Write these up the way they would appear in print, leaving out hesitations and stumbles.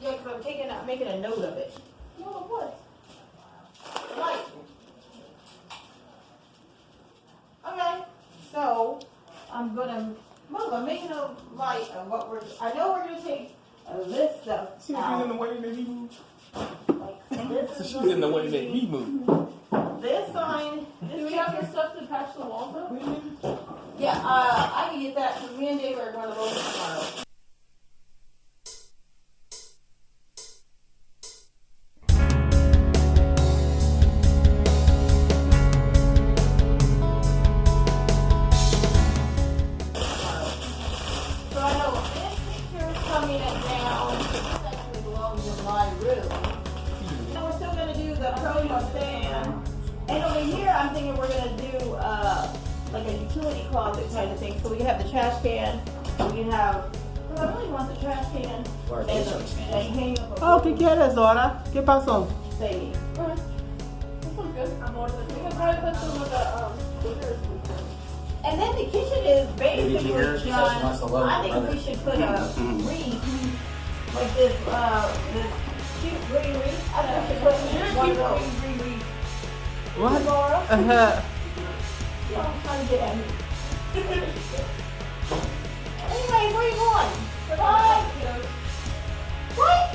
Yeah, because I'm making a note of it. No, what? Light. Okay, so I'm making a light of what I know we're gonna take this stuff See, she's out. in the way to make me move. Like this is She's in the way to make me move. this sign. Do we have the stuff to patch the walls up? Yeah, I can get that because me and Dave are going to Lowe's tomorrow. So I know this picture is coming down. This actually belongs in my room. So we're still going to do the pro stand. And over here, I'm thinking we're going to do like a utility closet kind of thing. So we can have the trash can. We can have. So I really want the trash can. And hang up a Oh, ¿qué quieres, Dora? ¿Qué pasó? thingy. Alright. That sounds good. I'm more than we can probably put some of the stickers. And then the kitchen is basically hear? done. I think we should put a wreath like this cute green wreath. I think we should put one of those green wreaths. What? Laura? Uh-huh. Yeah, I'm trying to get at me. Anyway, where are you going? Bye. What?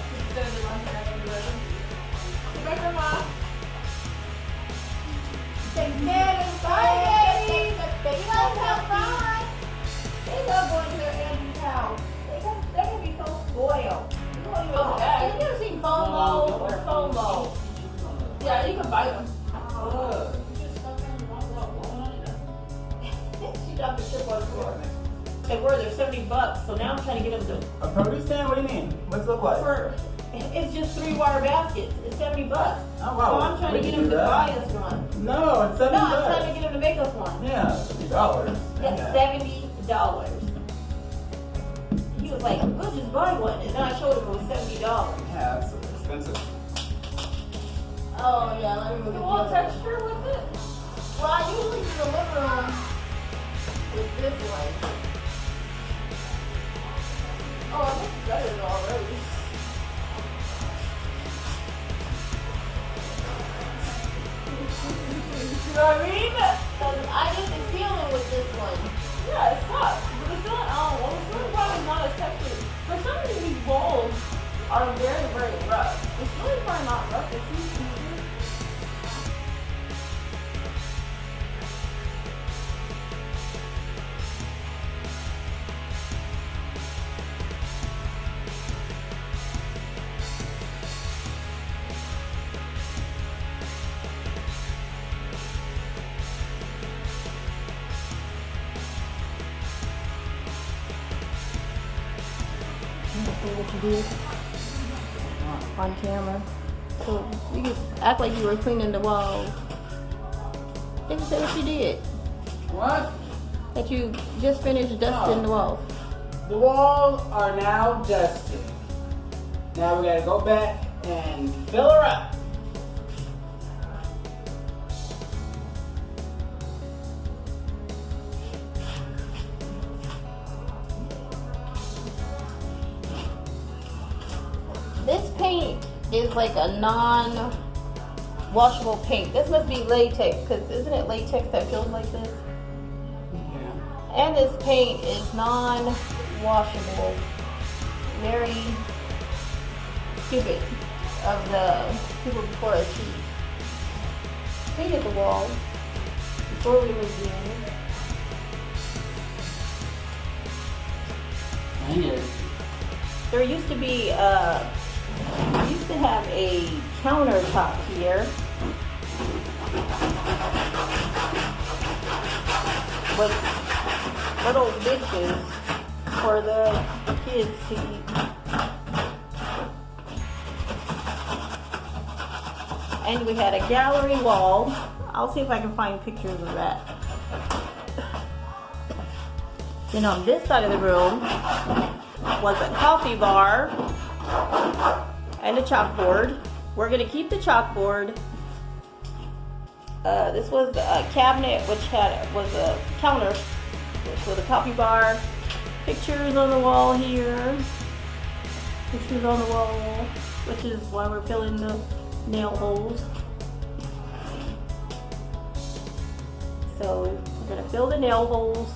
Say bye, baby. You guys have fun. They love going to their auntie's house. They're gonna be so spoiled. Have you ever seen FOMO or FOMO? Yeah, you can buy them. She dropped the chip on the floor. They were, they're $70, so now I'm trying to get them to. A produce stand? What do you mean? What's it look like? It's just 3 wire baskets. It's $70. Oh, wow. So I'm trying to get them to buy us one. No, it's $70. No, I'm trying to get them to make us one. Yeah, $70. That's $70. He was like, we'll just buy one. And then I showed him it was $70. Yeah, it's expensive. Oh, yeah, let me move You it. want texture with it? Well, I usually do the living room with this one. Oh, I think it's better already. You know what I mean? Because I did the ceiling with this one. Yeah, it sucks. But the ceiling, well, the ceiling probably not as textured. For some reason, these walls are very, very rough. The ceiling probably not rough. It's easy. What you did on camera. So you could act like you were cleaning the walls. They can say what you did. What? That you just finished dusting the walls. The walls are now dusted. Now we gotta go back and fill her up. This paint is like a non-washable paint. This must be latex, because isn't it latex that feels like this? Yeah. And this paint is non-washable. Very stupid of the people before us who painted the wall before we moved in. Dang it. There used to be we used to have a countertop here with little dishes for the kids to eat. And we had a gallery wall. I'll see if I can find pictures of that. Then on this side of the room was a coffee bar and a chalkboard. We're gonna keep the chalkboard. This was a cabinet which was a counter with a coffee bar. Pictures on the wall here. which is on the wall, which is why we're filling the nail holes. So we're gonna fill the nail holes.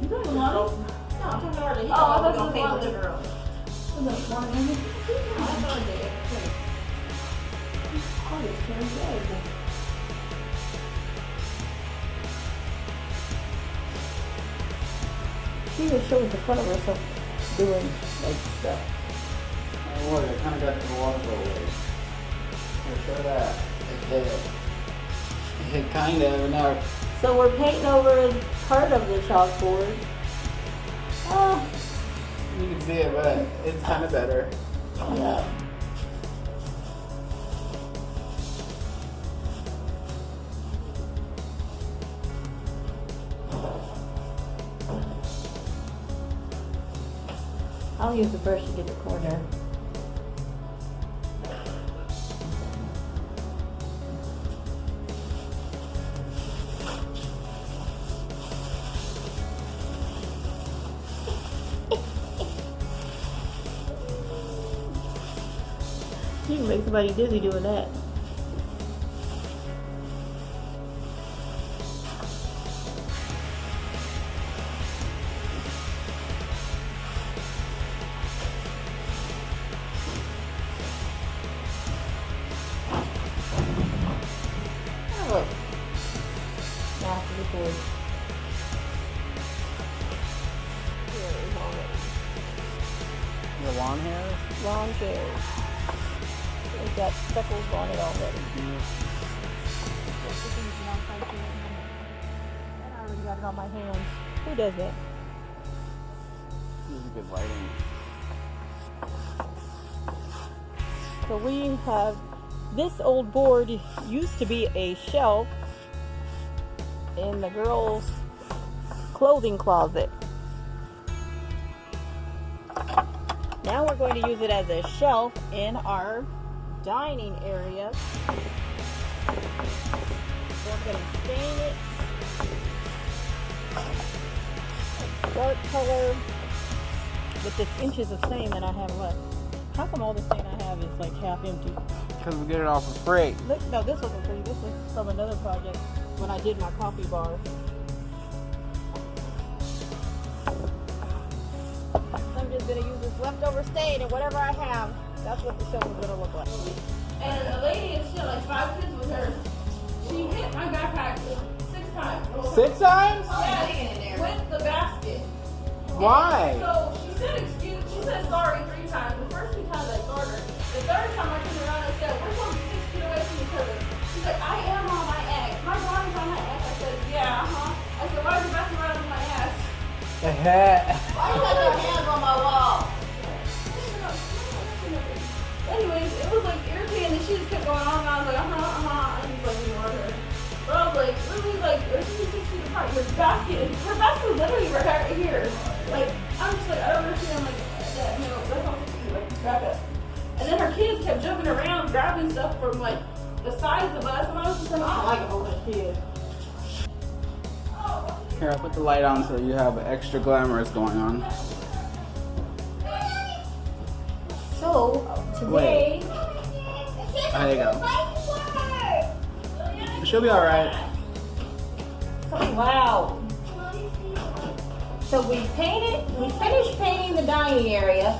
You doing the one? No, I'm talking about the Oh, I thought we're you gonna were paint the wanting- living room. That's one of them. That's what I did. Oh, it's very good. She was showing the front of herself doing like stuff. Oh, look, I kind of got the water away. Show that. It kind of, now. So we're painting over part of the chalkboard. Oh, You can see it, but it's kind of better. yeah. I'll use the brush to get the corner. You can make somebody dizzy doing that. Oh. Now for the board. Your lawn hair? Lawn chairs. It's got speckles on it already. And I already got it on my hands. Who does that? This is good lighting. So we have, this old board used to be a shelf in the girls' clothing closet. Now we're going to use it as a shelf in our dining area. So I'm going to stain it a dark color with the inches of stain that I have left. How come all the stain I have is like half empty? Because we get it all for free. Look, no, this wasn't free. This was from another project when I did my coffee bar. I'm just gonna use this leftover stain and whatever I have, that's what the shelf is gonna look like. And a lady, and she had like 5 kids with her. She hit my backpack 6 times. 6 times? Yeah, with the basket. Why? So she said sorry 3 times. The first 2 times I ignored her. The third time I turned around and said, we're going to be 6 feet away from each other. She's like, I am on my ex. My daughter's on my ex. I said, yeah, I said, why are you messing around with my ass? The heck? Why you got your hands on my wall? Anyways, it was like irritating and she just kept going on and I was like, and just like ignored her. But I was like, really, like, there's 6 feet apart. Her basket was literally right here. Like, I'm just like, I don't understand, like, that, you know, that's all 6 feet, like, grab it. And then her kids kept jumping around, grabbing stuff from, like, the sides of us, and I was just like, I don't like a whole bunch of kids. Here, I'll put the light on so you have extra glamorous going on. So, today, There you go. She'll be alright. wow. So we finished painting the dining area,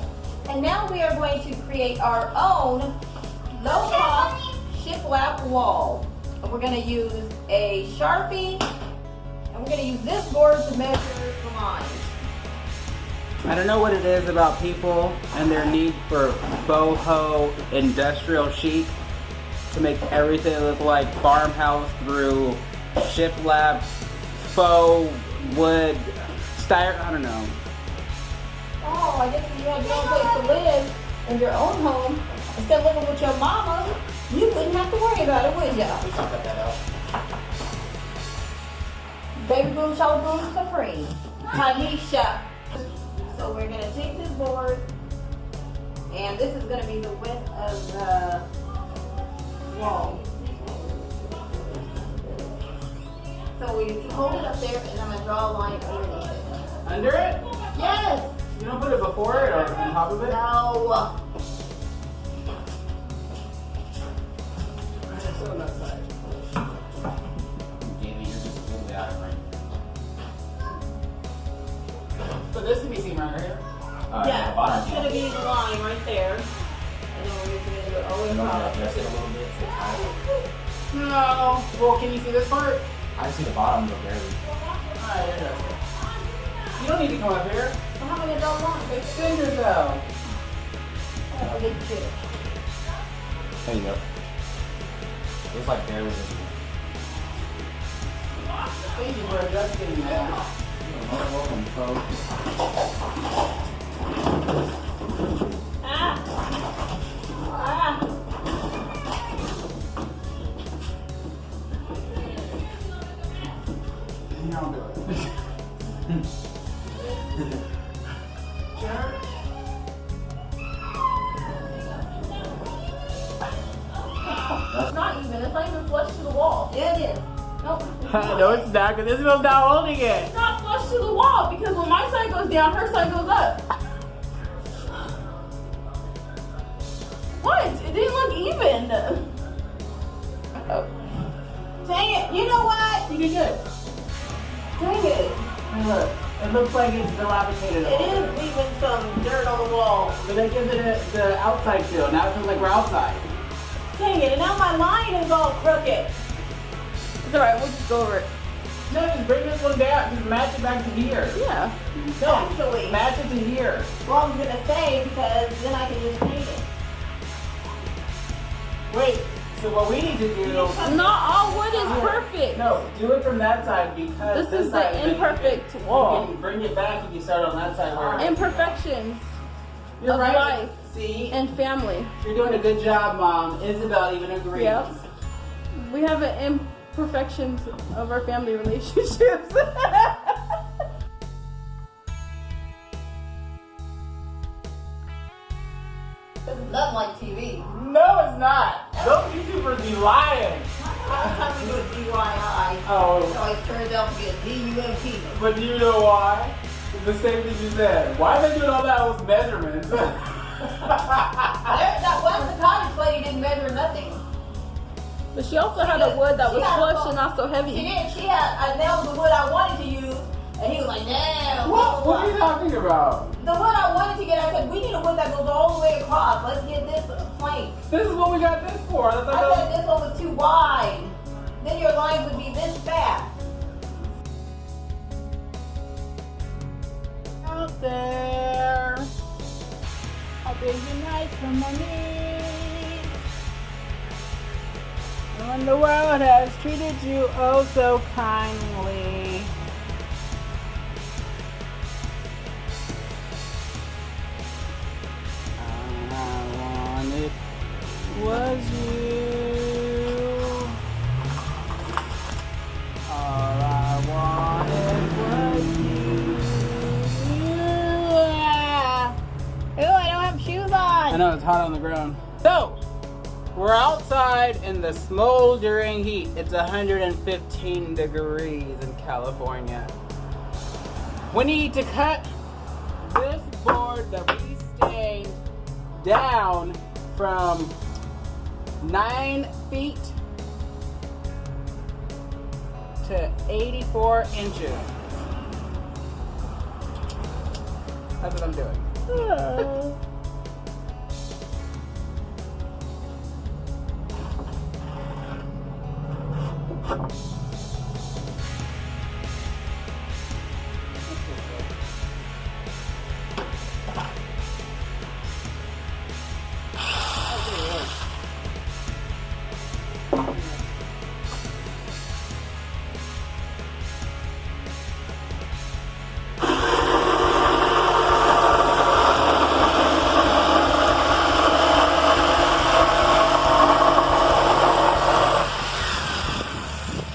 and now we are going to create our own low-cost shiplap wall. And we're going to use a Sharpie, and we're going to use this board to measure the lines. I don't know what it is about people and their need for boho industrial chic to make everything look like farmhouse through shiplap, faux, wood, styrofoam, I don't know. Oh, I guess if you had your own place to live in your own home, instead of living with your mama, you wouldn't have to worry about it, would ya? Baby boom, shower boom, supreme. Tanisha. So we're gonna take this board, and this is gonna be the width of the wall. So we hold it up there, and I'm gonna draw a line underneath it. Under it? Yes. You don't put it before it or on top of it? No. It's on that side. Jamie, you're just really out of range. So this can be seen right here. Yeah, that's gonna be the line right there, and then we're just gonna do it all the way across. Adjust it a little bit. So tight. No. Well, can you see this part? I see the bottom though, barely. Alright, there it is. You don't need to come up here. So how am I gonna draw a line? Extend yourself. Oh, big shit. There you go. It's like barely visible. Thank you for adjusting that. Welcome, folks. Ah! Ah! I'll do it. It's not even. It's not even flush to the wall. Yeah, it is. Nope. No, it's not, because this one's not holding it. It's not flush to the wall because when my side goes down, her side goes up. What? It didn't look even. Oh. Dang it. You know what? You did good. Dang it. Hey, look. It looks like it's dilapidated. It is leaving some dirt on the wall. But that gives it the outside feel. Now it feels like we're outside. Dang it. And now my line is all crooked. It's alright. We'll just go over it. No, just bring this one down. Just match it back to here. Yeah. No, Actually. match it to here. Well, I'm going to say because then I can just paint it. Wait. So what we need to do... Not all wood is perfect. No, do it from that side because This is side, the imperfect wall. You can bring it back if you start on that side. Where Imperfections you're of right. life See? and family. You're doing a good job, Mom. Isabel even agrees. Yep. We have an imperfections of our family relationships. It's nothing like TV. No, it's not. Those YouTubers be lying. Last time we do a DIY, it Oh, always turns out to be a DUMP. but you know why? It's the same thing you said. Why are they doing all that with measurements? That one, the cottage lady didn't measure nothing. But she also had a wood that was flush and not so She heavy. did. That was the wood I wanted to use. And he was like, damn. What are you talking about? The wood I wanted to get, I said, we need a wood that goes all the way across. Let's get this plank. This is what we got this for. I I thought said this one was too wide. Then your lines would be this fat. out there. I'll be nice for my needs. And when the world has treated you oh so kindly. All I wanted was you. All I wanted was you. Ooh, I don't have shoes on. I know, it's hot on the ground. So, we're outside in the smoldering heat. It's 115 degrees in California. We need to cut this board that we stained down from 9 feet to 84 inches. That's what I'm doing.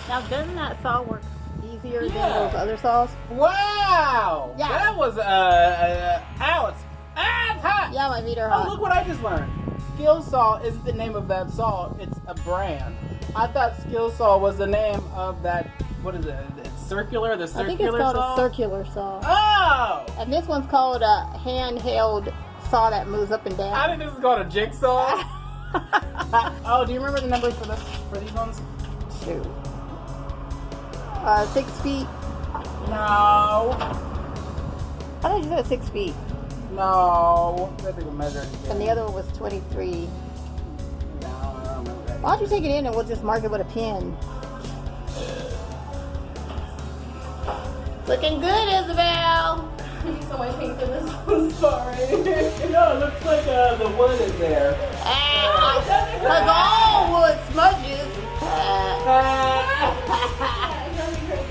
Now, doesn't that saw work easier Yeah. than those other saws? Wow! Ow! Yeah. That was ouch! Ah, it's hot! Yeah, my feet are Oh, hot. look what I just learned. Skill Saw isn't the name of that saw, it's a brand. I thought Skill Saw was the name of that, what is it? It's circular, the I circular think it's called saw? a circular saw. Oh! And this one's called a handheld saw that moves up and down. I think this is called a jigsaw. Oh, do you remember the numbers for these ones? Shoot. 6 feet. No. I thought you said 6 feet. No. I think we'll measure it again. And the other one was 23. No, I don't remember that. Why don't you take it in and we'll just mark it with a pen? Looking good, Isabel. I need some white paint for this one. Sorry. No, it looks like the wood is there. Because all wood smudges.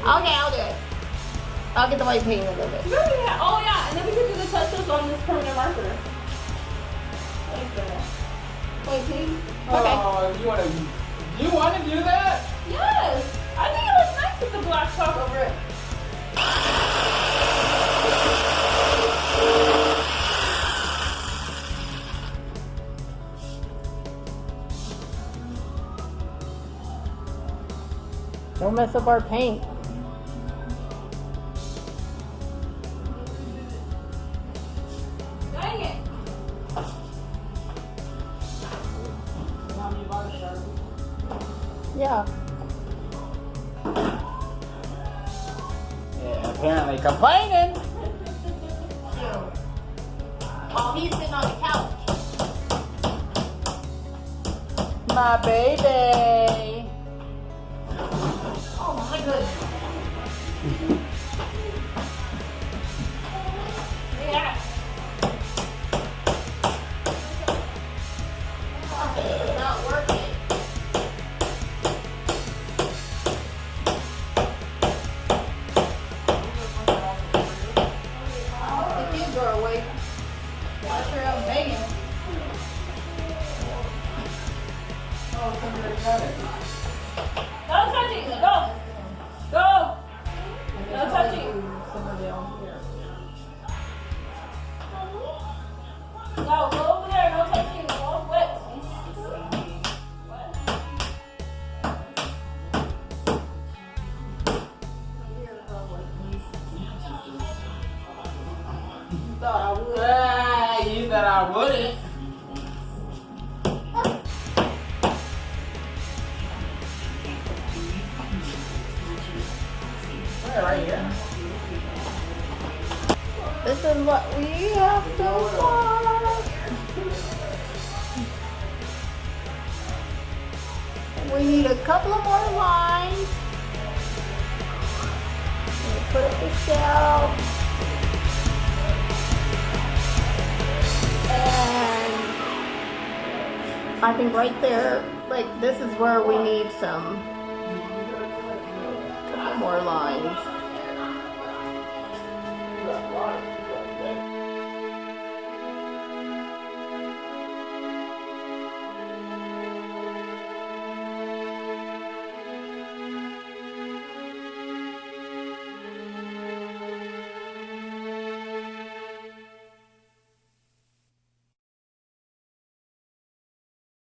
Okay, I'll do it. I'll get the white paint in a little bit. Oh yeah, and then we could do the touches on this permanent marker. Like that. White paint. Okay. Oh, you want to do that? Yes. I think it looks nice with the black chalk over it. Don't mess up our paint. Dang it. Yeah. Yeah, apparently complaining. While he's sitting on the couch. My baby. Oh my goodness. Yeah. It's not working. The kids are awake. I sure am banging. No touching. Go. Go. No touching. No, go over there. No touching. All wet. You thought I wouldn't. Right here. This is what we have so far. We need a couple of more lines. Put up the shelf. And I think right there, like this is where we need some couple more lines.